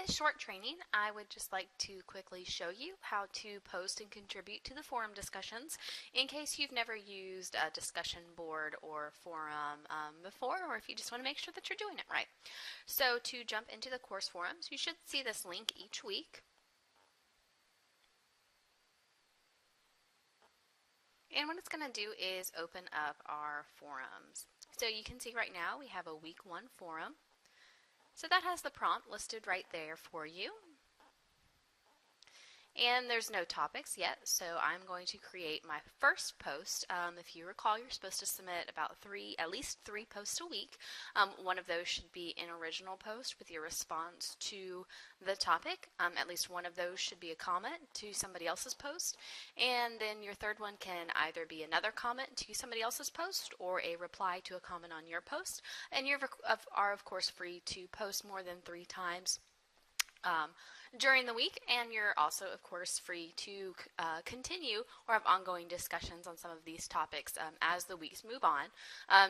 this short training, I would just like to quickly show you how to post and contribute to the forum discussions in case you've never used a discussion board or forum before, or if you just want to make sure that you're doing it right. So to jump into the course forums, you should see this link each week. And what it's going to do is open up our forums. So you can see right now we have a week 1 forum. So that has the prompt listed right there for you. And there's no topics yet, so I'm going to create my first post. If you recall, you're supposed to submit about at least three posts a week. One of those should be an original post with your response to the topic. At least one of those should be a comment to somebody else's post. And then your third one can either be another comment to somebody else's post or a reply to a comment on your post. And you are, of course, free to post more than 3 times during the week, and you're also, of course, free to continue or have ongoing discussions on some of these topics as the weeks move on.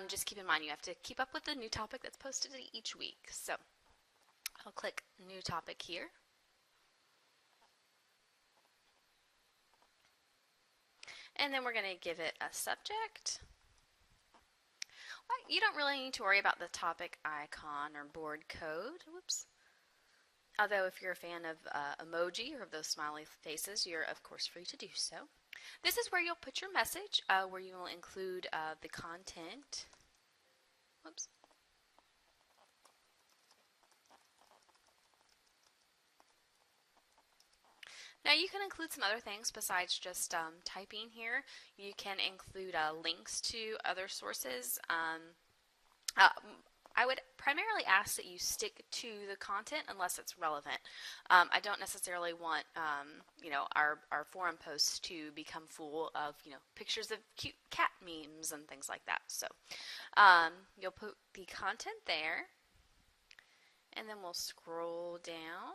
Just keep in mind you have to keep up with the new topic that's posted each week. So I'll click New Topic here. And then we're going to give it a subject. Well, you don't really need to worry about the topic icon or board code. Whoops. Although if you're a fan of emoji or of those smiley faces, you're of course free to do so. This is where you'll put your message, where you will include the content. Whoops. Now you can include some other things besides just typing here. You can include links to other sources. I would primarily ask that you stick to the content unless it's relevant. I don't necessarily want our forum posts to become full of pictures of cute cat memes and things like that. So you'll put the content there, and then we'll scroll down.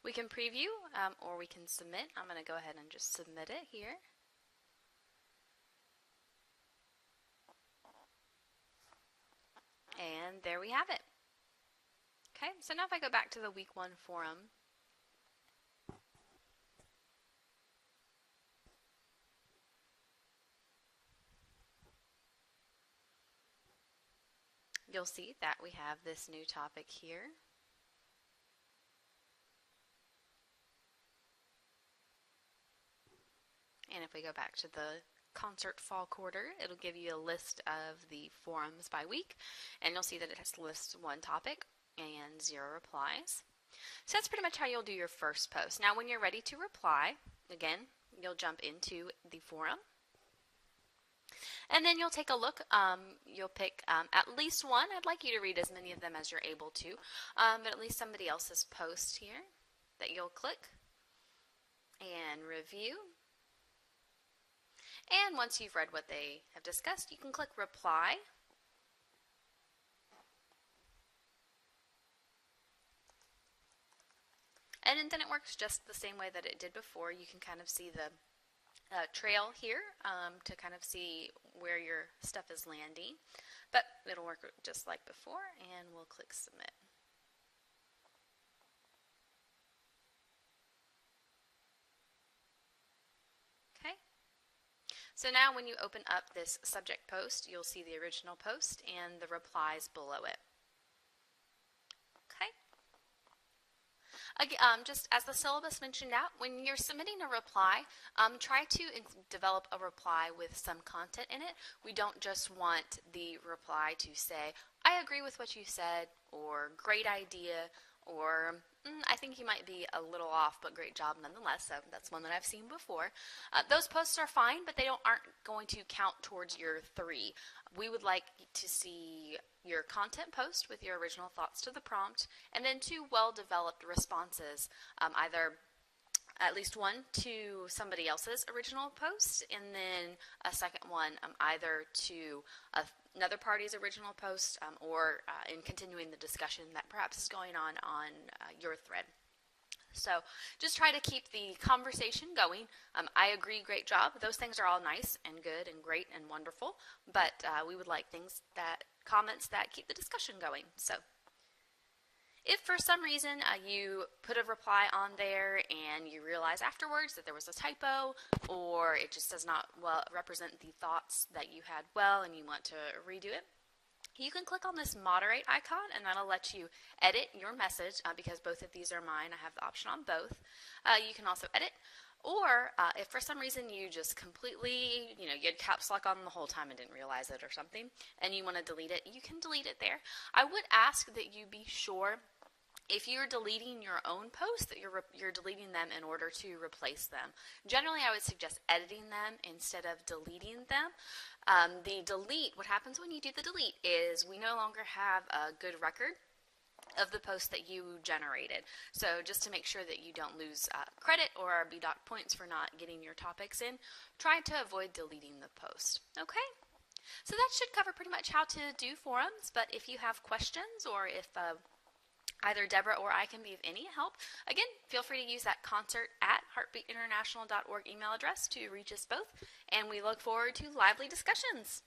We can preview or we can submit. I'm going to go ahead and just submit it here. And there we have it. Okay, so now if I go back to the week 1 forum, you'll see that we have this new topic here. And if we go back to the Concert Fall Quarter, it'll give you a list of the forums by week, and you'll see that it has lists 1 topic and 0 replies. So that's pretty much how you'll do your first post. Now when you're ready to reply, again, you'll jump into the forum, and then you'll take a look. You'll pick at least one. I'd like you to read as many of them as you're able to, but at least somebody else's post here that you'll click and review. And once you've read what they have discussed, you can click Reply. And then it works just the same way that it did before. You can kind of see the trail here to kind of see where your stuff is landing. But it'll work just like before, and we'll click Submit. So now when you open up this subject post, you'll see the original post and the replies below it. Okay. Again, just as the syllabus mentioned out, when you're submitting a reply, try to develop a reply with some content in it. We don't just want the reply to say, I agree with what you said, or great idea, or I think you might be a little off, but great job nonetheless. So that's one that I've seen before. Those posts are fine, but they aren't going to count towards your 3. We would like to see your content post with your original thoughts to the prompt, and then 2 well-developed responses, either at least one to somebody else's original post, and then a second one either to another party's original post or in continuing the discussion that perhaps is going on your thread. So just try to keep the conversation going. I agree, great job. Those things are all nice and good and great and wonderful, but we would like comments that keep the discussion going. So If for some reason you put a reply on there and you realize afterwards that there was a typo, or it just does not well represent the thoughts that you had well and you want to redo it, you can click on this moderate icon and that'll let you edit your message because both of these are mine. I have the option on both. You can also edit. Or if for some reason you just completely, you had caps lock on the whole time and didn't realize it or something, and you want to delete it, you can delete it there. I would ask that you be sure if you're deleting your own posts that you're deleting them in order to replace them. Generally, I would suggest editing them instead of deleting them. The delete, what happens when you do the delete is we no longer have a good record of the post that you generated. So just to make sure that you don't lose credit or BDoc points for not getting your topics in, try to avoid deleting the post. Okay? So that should cover pretty much how to do forums, but if you have questions or if either Deborah or I can be of any help, again, feel free to use that concert@heartbeatinternational.org email address to reach us both, and we look forward to lively discussions.